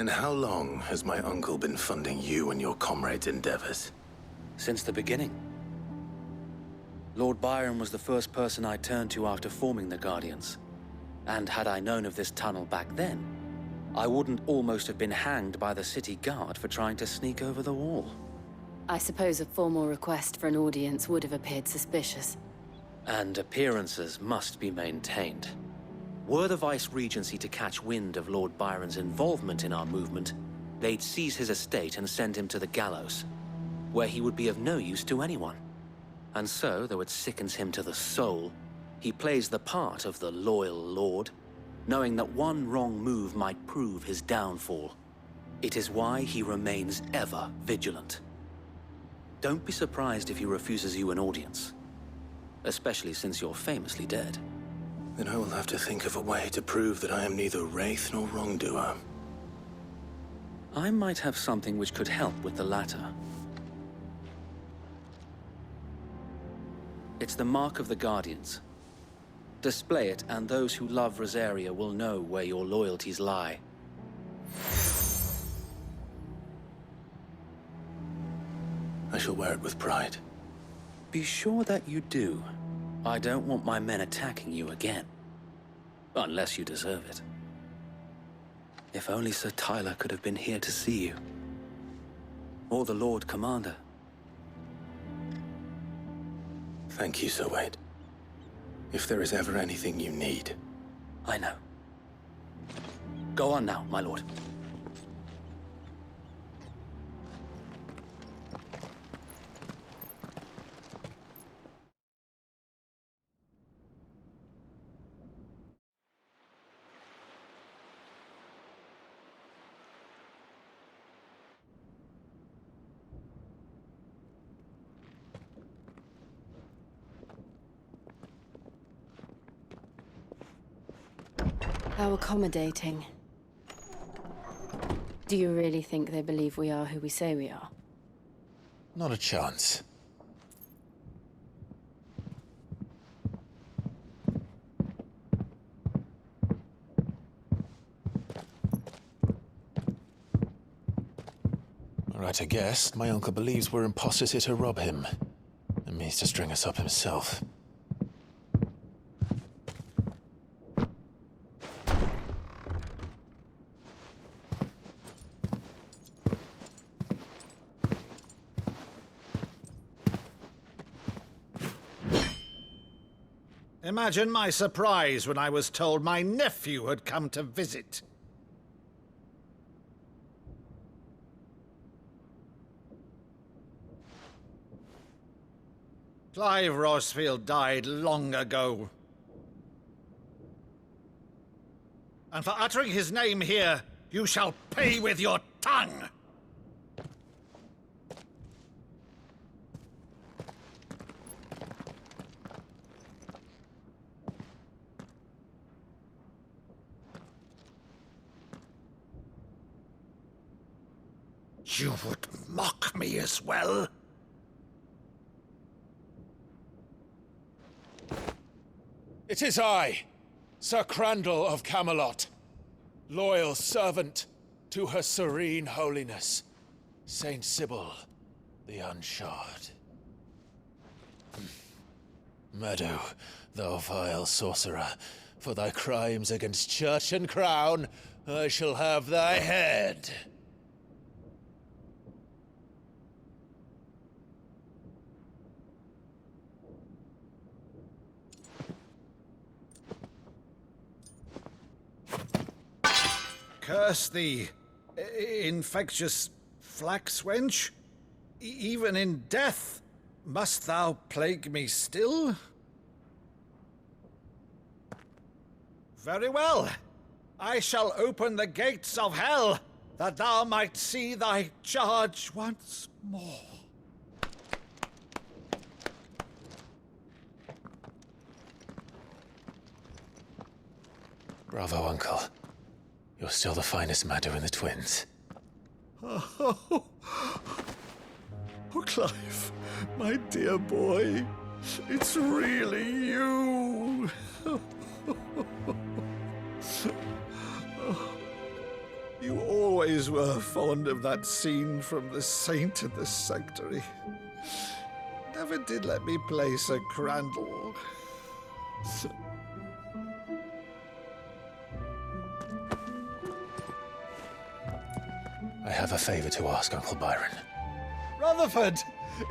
And how long has my uncle been funding you and your comrades' endeavors? Since the beginning. Lord Byron was the first person I turned to after forming the Guardians. And had I known of this tunnel back then, I wouldn't almost have been hanged by the city guard for trying to sneak over the wall. I suppose a formal request for an audience would have appeared suspicious. And appearances must be maintained. Were the Vice-Regency to catch wind of Lord Byron's involvement in our movement, they'd seize his estate and send him to the gallows, where he would be of no use to anyone. And so, though it sickens him to the soul, he plays the part of the loyal lord, knowing that one wrong move might prove his downfall. It is why he remains ever vigilant. Don't be surprised if he refuses you an audience, especially since you're famously dead. Then I will have to think of a way to prove that I am neither wraith nor wrongdoer. I might have something which could help with the latter. It's the mark of the Guardians. Display it, and those who love Rosaria will know where your loyalties lie. I shall wear it with pride. Be sure that you do. I don't want my men attacking you again. Unless you deserve it. If only Sir Tyler could have been here to see you. Or the Lord Commander. Thank you, Sir Wade. If there is ever anything you need. I know. Go on now, my lord. How accommodating. Do you really think they believe we are who we say we are? Not a chance. Right, I guess. My uncle believes we're imposters here to rob him. And means to string us up himself. Imagine my surprise when I was told my nephew had come to visit. Clive Rosfield died long ago. And for uttering his name here, you shall pay with your tongue! You would mock me as well? It is I, Sir Crandall of Camelot, loyal servant to Her Serene Holiness, Saint Sybil the Unshod. Meadow, thou vile sorcerer, for thy crimes against church and crown, I shall have thy head. Curse thee, infectious flax wench. Even in death, must thou plague me still? Very well. I shall open the gates of hell, that thou might see thy charge once more. Bravo, Uncle. You're still the finest Meadow in the twins. Oh, Clive, my dear boy, it's really you. You always always were fond of that scene from The Saint and the Sanctuary. Never did let me play Sir Crandall. I have a favor to ask, Uncle Byron. Rutherford,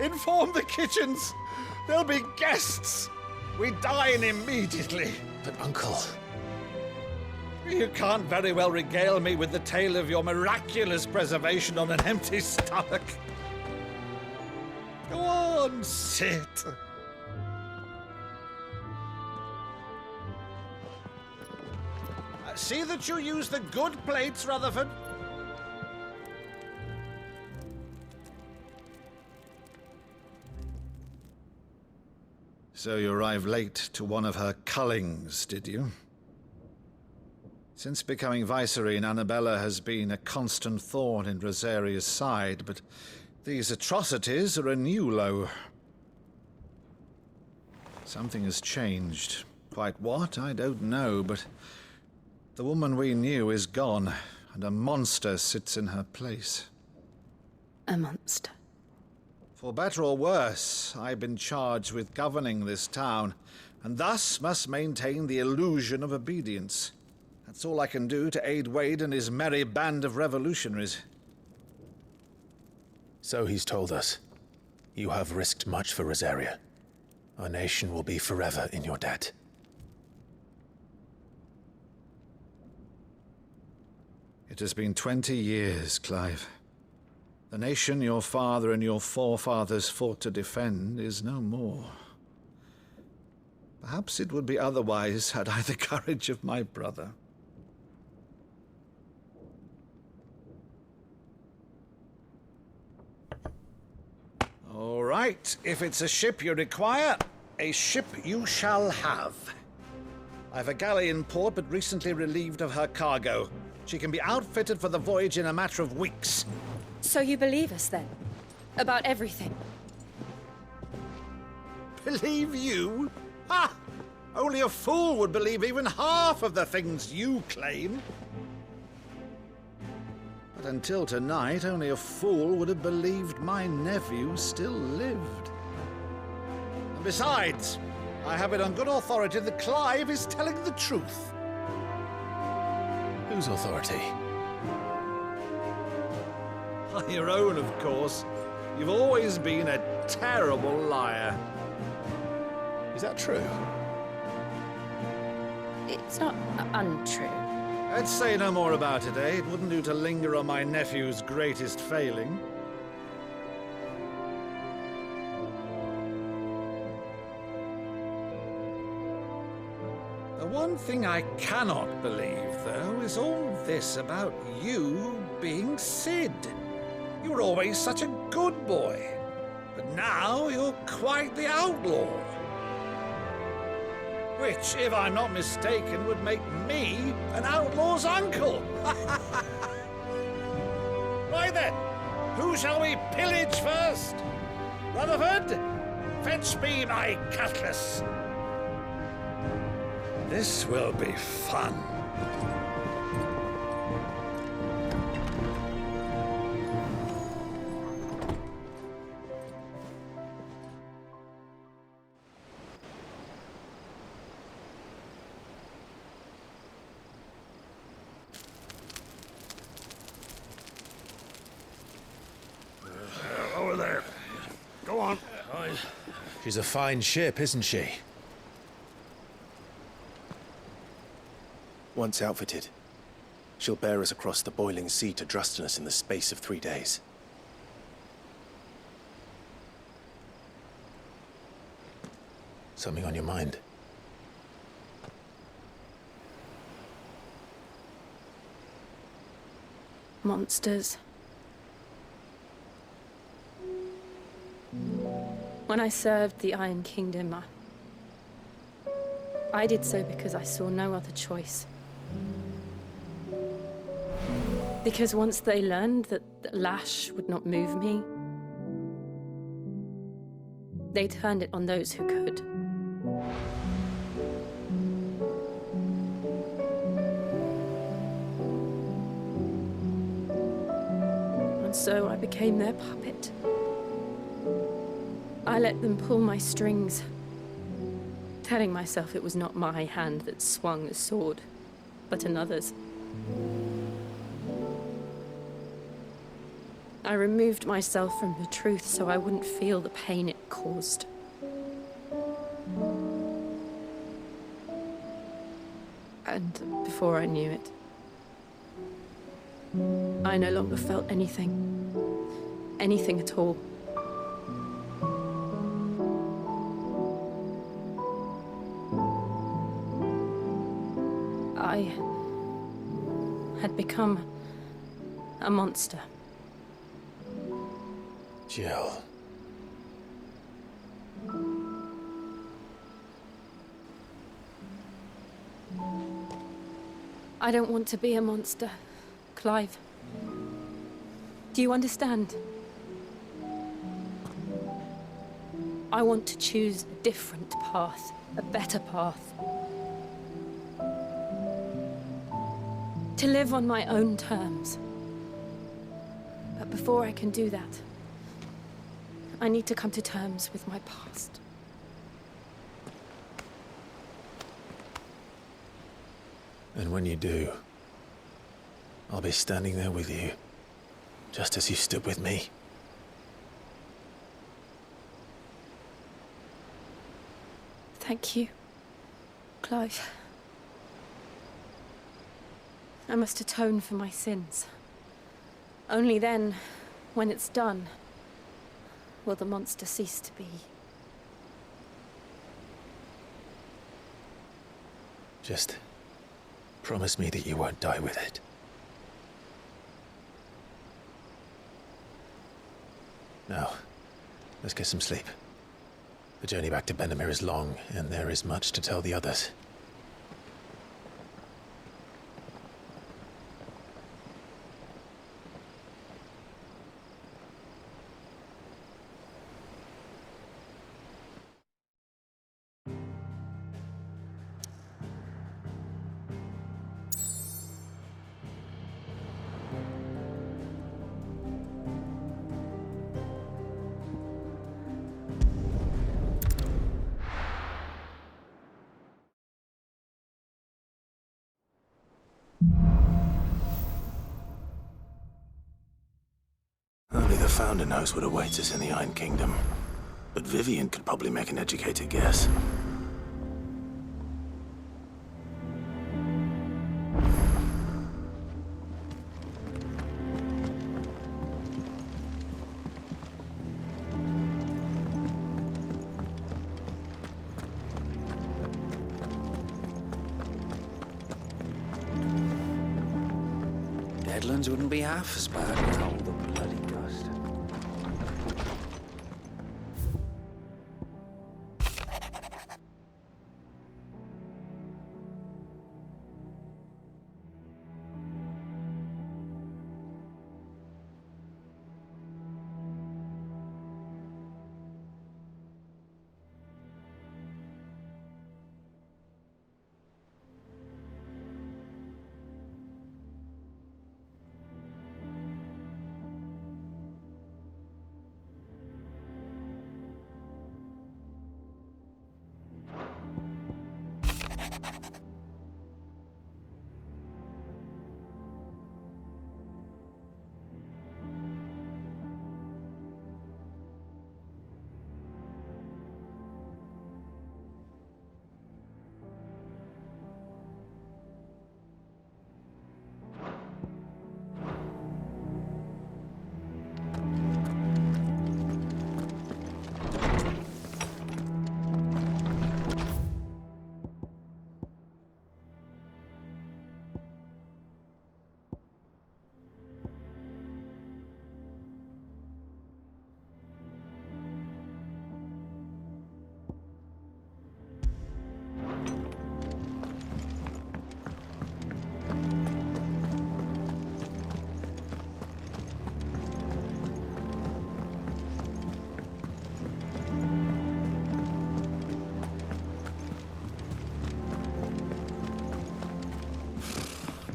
inform the kitchens. There'll be guests. We dine immediately. But, Uncle... You can't very well regale me with the tale of your miraculous preservation on an empty stomach. Go on, sit. See that you use the good plates, Rutherford. So you arrived late to one of her cullings, did you? Since becoming Vicereine, Annabella has been a constant thorn in Rosaria's side, but these atrocities are a new low. Something has changed. Quite what, I don't know, but the woman we knew is gone, and a monster sits in her place. A monster. For better or worse, I've been charged with governing this town, and thus must maintain the illusion of obedience. That's all I can do to aid Wade and his merry band of revolutionaries. So he's told us. You have risked much for Rosaria. Our nation will be forever in your debt. It has been 20 years, Clive. The nation your father and your forefathers fought to defend is no more. Perhaps it would be otherwise had I the courage of my brother. All right, if it's a ship you require, a ship you shall have. I've a galley in port, but recently relieved of her cargo. She can be outfitted for the voyage in a matter of weeks. So you believe us then? About everything? Believe you? Ha! Only a fool would believe even half of the things you claim. But until tonight, only a fool would have believed my nephew still lived. And besides, I have it on good authority that Clive is telling the truth. Whose authority? On your own, of course. You've always been a terrible liar. Is that true? It's not untrue. Let's say no more about it, eh? It wouldn't do to linger on my nephew's greatest failing. The one thing I cannot believe, though, is all this about you being Sid. You were always such a good boy, but now you're quite the outlaw. Which, if I'm not mistaken, would make me an outlaw's uncle. Right then, who shall we pillage first? Rutherford, fetch me my cutlass. This will be fun. Over there. Go on. She's a fine ship, isn't she? Once outfitted, she'll bear us across the boiling sea to Drustinus in the space of 3 days. Something on your mind? Monsters. When I served the Iron Kingdom, I did so because I saw no other choice. Because once they learned that Lash would not move me, they turned it on those who could. so I became their puppet. I let them pull my strings, telling myself it was not my hand that swung the sword, but another's. I removed myself from the truth so I wouldn't feel the pain it caused. And before I knew it, I no longer felt anything. Anything at all. I had become a monster. Jill. I don't want to be a monster, Clive. Do you understand? I want to choose a different path, a better path. To live on my own terms. But before I can do that, I need to come to terms with my past. And when you do, I'll be standing there with you, just as you stood with me. Thank you, Clive. I must atone for my sins. Only then, when it's done, will the monster cease to be. Just promise me that you won't die with it. Now, let's get some sleep. The journey back to Benamir is long, and there is much to tell the others. Only the Founder knows what awaits us in the Iron Kingdom. But Vivian could probably make an educated guess. Deadlands wouldn't be half as bad without all the bloody dust.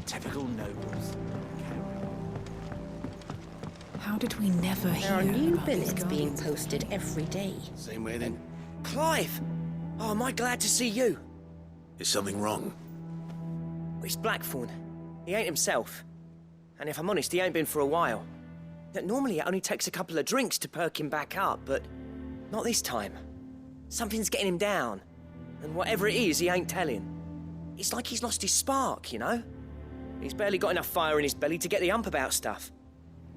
Typical nobles. How did we never There are hear new about these billets being guardians? posted every day. Same way then. Clive! Oh, am I glad to see you? Is something wrong? It's Blackthorn. He ain't himself. And if I'm honest, he ain't been for a while. Normally it only takes a couple of drinks to perk him back up, but not this time. Something's getting him down. And whatever it is, he ain't telling. It's like he's lost his spark, you know? He's barely got enough fire in his belly to get the ump about stuff.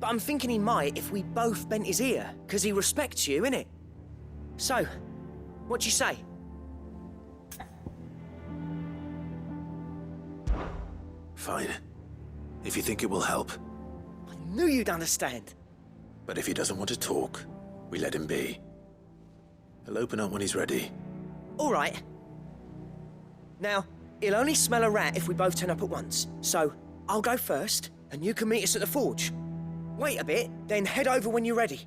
But I'm thinking he might if we both bent his ear, because he respects you, innit? So, what do you say? Fine. If you think it will help. I knew you'd understand. But if he doesn't want to talk, we let him be. He'll open up when he's ready. All right. Now, he'll only smell a rat if we both turn up at once. So, I'll go first, and you can meet us at the forge. Wait a bit, then head over when you're ready.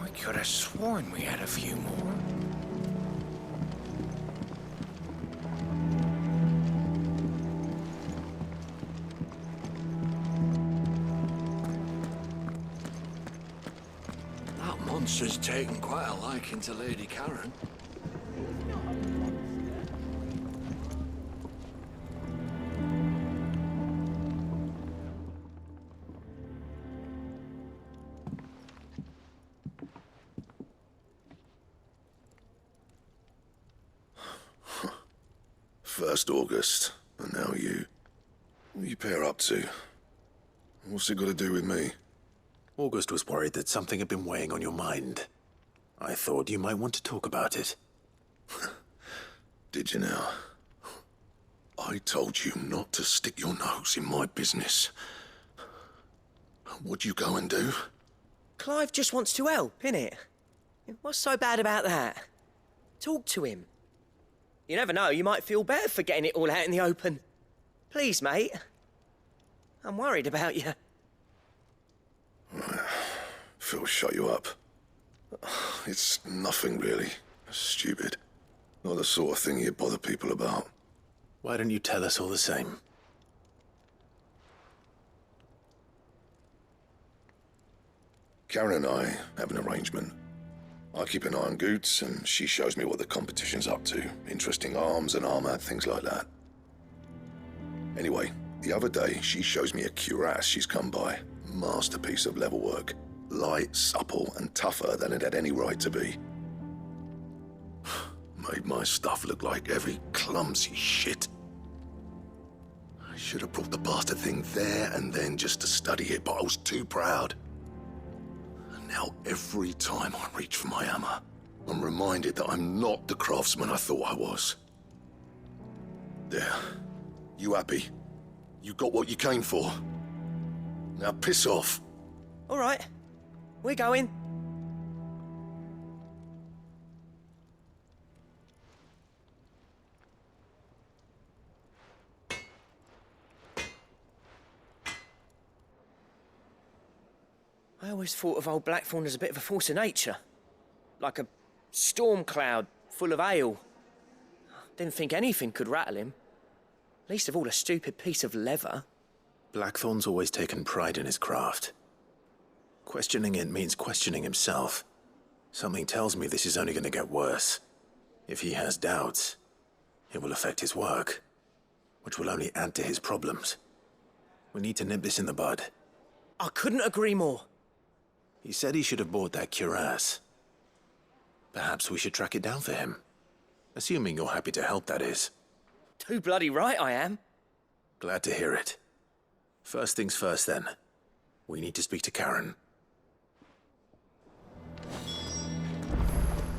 I could have sworn we had a few more. That monster's taken quite a liking to Lady Karen. First August, and now you. What are you pair up to? What's it got to do with me? August was worried that something had been weighing on your mind. I thought you might want to talk about it. Did you now? I told you not to stick your nose in my business. What'd you go and do? Clive just wants to help, innit? What's so bad about that? Talk to him. You never know, you might feel better for getting it all out in the open. Please, mate. I'm worried about you. Phil shut you up. It's nothing really. Stupid. Not the sort of thing you bother people about. Why don't you tell us all the same? Karen and I have an arrangement. I keep an eye on Goots, and she shows me what the competition's up to. Interesting arms and armor, things like that. Anyway, the other day, she shows me a cuirass she's come by. Masterpiece of level work. Light, supple, and tougher than it had any right to be. Made my stuff look like every clumsy shit. I should have brought the bastard thing there and then just to study it, but I was too proud. Now, every time I reach for my hammer, I'm reminded that I'm not the craftsman I thought I was. There. You happy? You got what you came for. Now piss off. All right. We're going. I always thought of old Blackthorn as a bit of a force of nature. Like a storm cloud full of hail. Didn't think anything could rattle him. Least of all a stupid piece of leather. Blackthorn's always taken pride in his craft. Questioning it means questioning himself. Something tells me this is only going to get worse. If he has doubts, it will affect his work, which will only add to his problems. We need to nip this in the bud. I couldn't agree more. He said he should have bought that cuirass. Perhaps we should track it down for him. Assuming you're happy to help, that is. Too bloody right I am. Glad to hear it. First things first, then. We need to speak to Karen.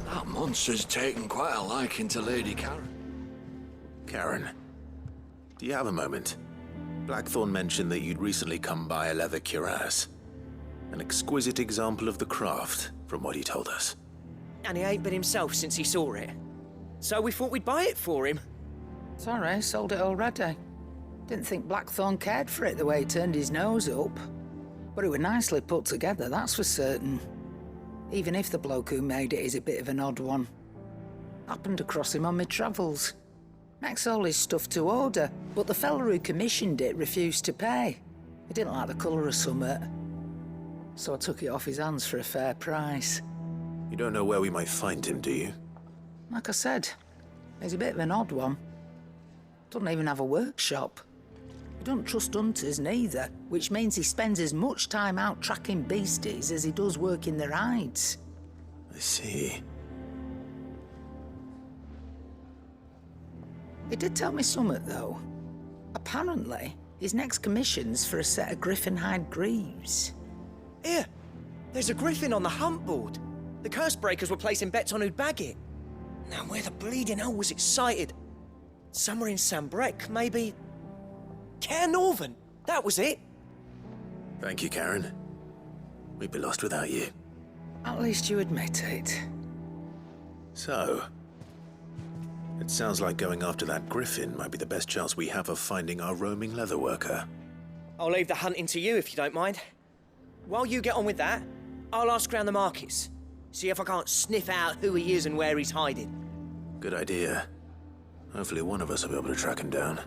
That monster's taken quite a liking to Lady Karen. Karen, Do you have a moment? Blackthorn mentioned that you'd recently come by a leather cuirass. An exquisite example of the craft, from what he told us. And he ain't been himself since he saw it. So we thought we'd buy it for him. Sorry, sold it already. Didn't think Blackthorn cared for it the way he turned his nose up. But it was nicely put together, that's for certain. Even if the bloke who made it is a bit of an odd one. Happened across him on my travels. Makes all his stuff to order, but the fella who commissioned it refused to pay. He didn't like the colour of summit. So I took it off his hands for a fair price. You don't know where we might find him, do you? Like I said, he's a bit of an odd one. Doesn't even have a workshop. He doesn't trust hunters neither, which means he spends as much time out tracking beasties as he does working their hides. I see. He did tell me something, though. Apparently, his next commission's for a set of griffin hide greaves. Here, there's a griffin on the hunt board. The curse breakers were placing bets on who'd bag it. Now where the bleeding hell was it sighted? Somewhere in Sambrec, maybe... Care Northern, that was it. Thank you, Karen. We'd be lost without you. At least you admit it. So, it sounds like going after that griffin might be the best chance we have of finding our roaming leatherworker. I'll leave the hunting to you if you don't mind. While you get on with that, I'll ask around the markets. See if I can't sniff out who he is and where he's hiding. Good idea. Hopefully one of us will be able to track him down.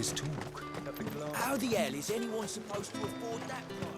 his talk. How the hell is anyone supposed to afford that price?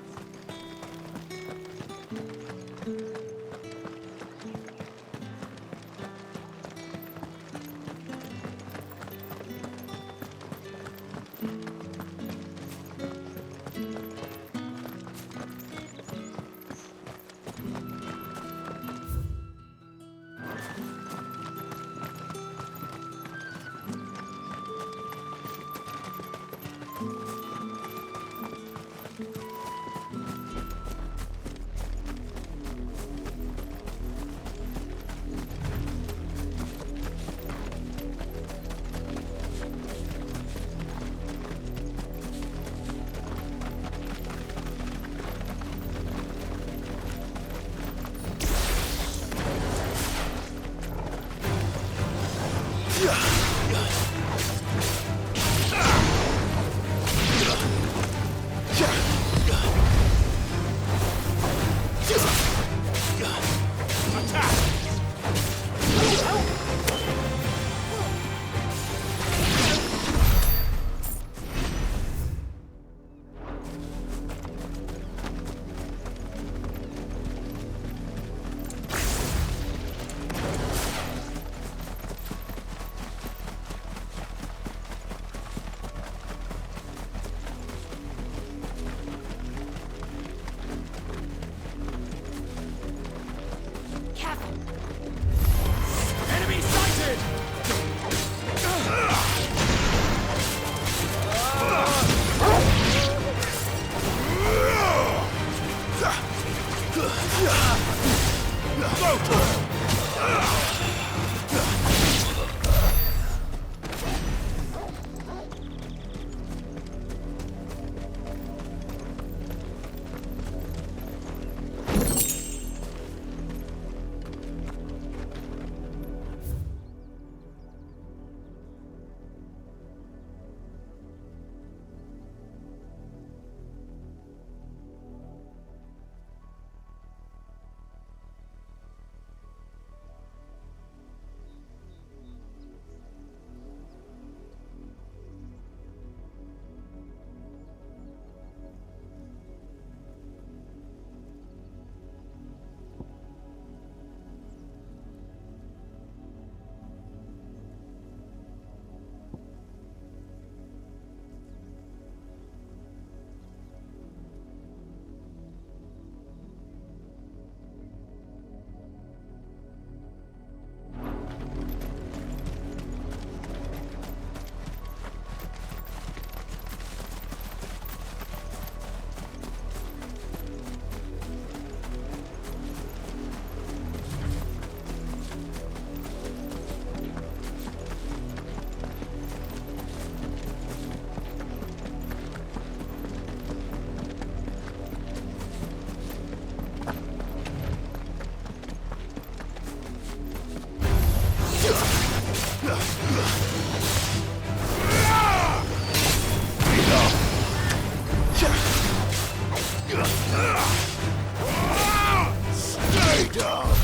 Stay down!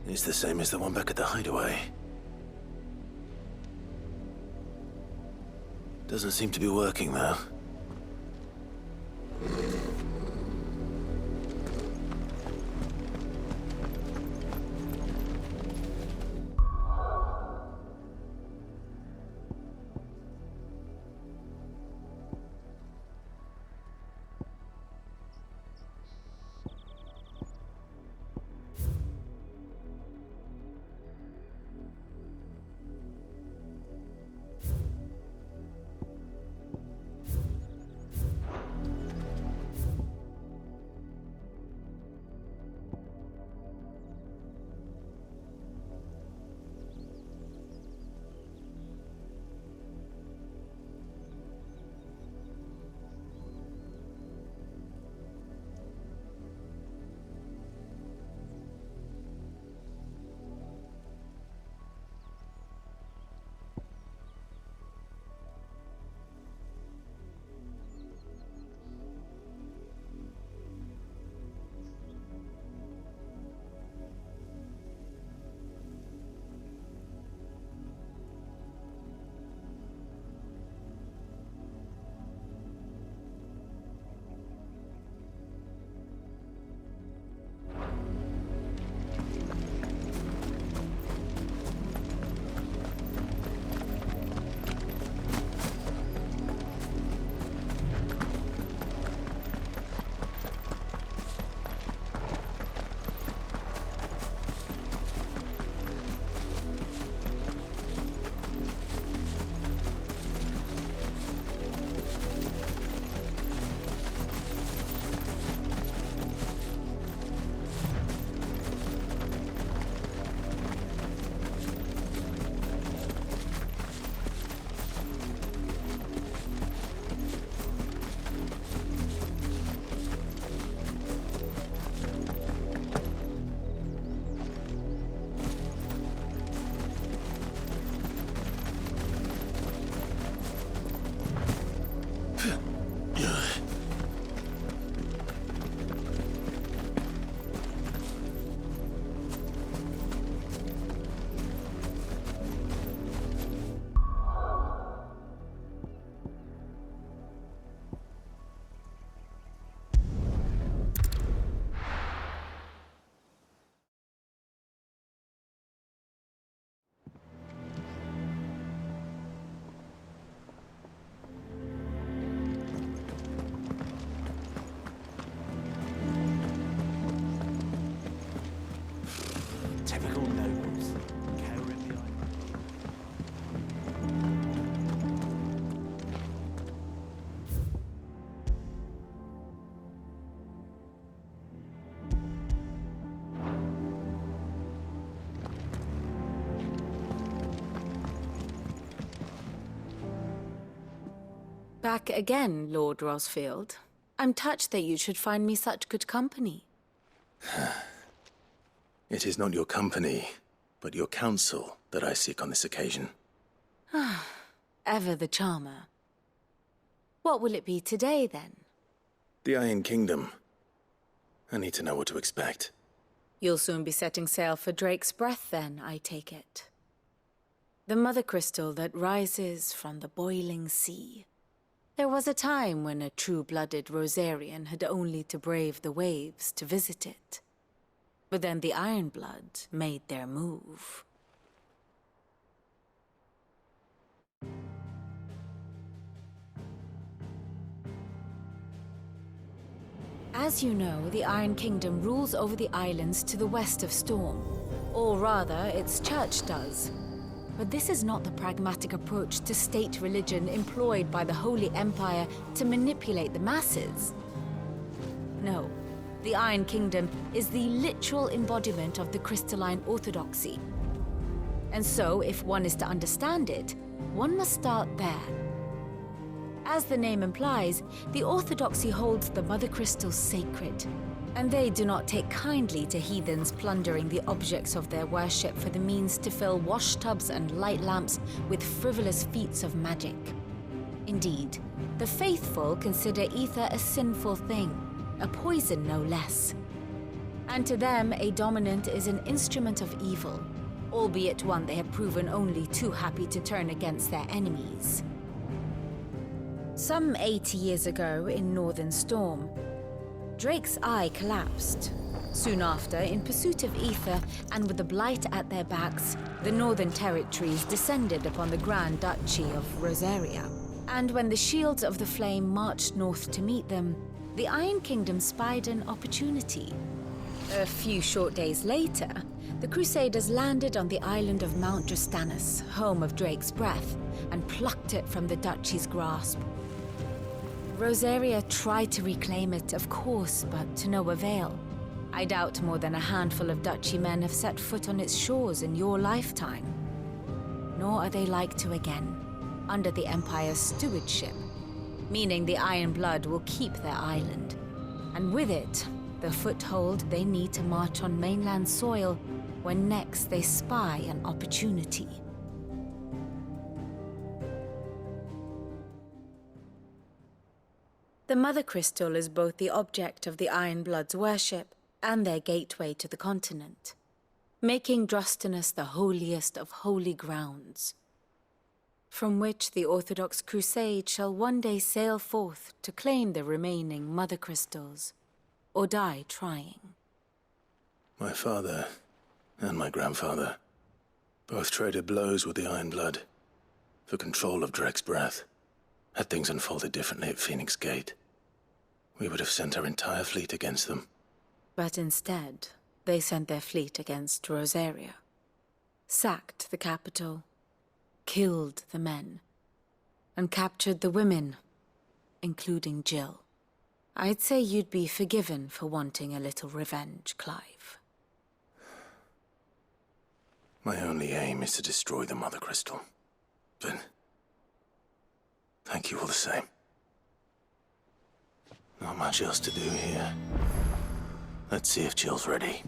It's the same as the one back at the hideaway. Doesn't seem to be working, though. back again, Lord Rosfield. I'm touched that you should find me such good company. It is not your company, but your counsel that I seek on this occasion. Ever the charmer. What will it be today, then? The Iron Kingdom. I need to know what to expect. You'll soon be setting sail for Drake's Breath, then, I take it. The mother crystal that rises from the boiling sea. There was a time when a true-blooded Rosarian had only to brave the waves to visit it. But then the Ironblood made their move. As you know, the Iron Kingdom rules over the islands to the west of Storm. Or rather, its church does. But this is not the pragmatic approach to state religion employed by the Holy Empire to manipulate the masses. No, the Iron Kingdom is the literal embodiment of the crystalline orthodoxy. And so, if one is to understand it, one must start there. As the name implies, the orthodoxy holds the mother crystals sacred, and they do not take kindly to heathens plundering the objects of their worship for the means to fill washtubs and light lamps with frivolous feats of magic. Indeed, the faithful consider ether a sinful thing, a poison no less. And to them, a dominant is an instrument of evil, albeit one they have proven only too happy to turn against their enemies. Some 80 years ago in Northern Storm, Drake's eye collapsed. Soon after, in pursuit of ether and with the blight at their backs, the Northern Territories descended upon the Grand Duchy of Rosaria. And when the Shields of the Flame marched north to meet them, the Iron Kingdom spied an opportunity. A few short days later, the Crusaders landed on the island of Mount Drastanus, home of Drake's Breath, and plucked it from the Duchy's grasp. Rosaria tried to reclaim it, of course, but to no avail. I doubt more than a handful of Duchy men have set foot on its shores in your lifetime. Nor are they like to again, under the Empire's stewardship, meaning the Iron Blood will keep their island, and with it, the foothold they need to march on mainland soil when next they spy an opportunity. The Mother Crystal is both the object of the Iron Blood's worship and their gateway to the continent, making Drastanus the holiest of holy grounds, from which the Orthodox Crusade shall one day sail forth to claim the remaining Mother Crystals, or die trying. My father and my grandfather both traded blows with the Iron Blood for control of Drake's Breath. Had things unfolded differently at Phoenix Gate, we would have sent our entire fleet against them. But instead, they sent their fleet against Rosaria, sacked the capital, killed the men, and captured the women, including Jill. I'd say you'd be forgiven for wanting a little revenge, Clive. My only aim is to destroy the Mother Crystal. But thank you all the same. Not much else to do here. Let's see if Jill's ready.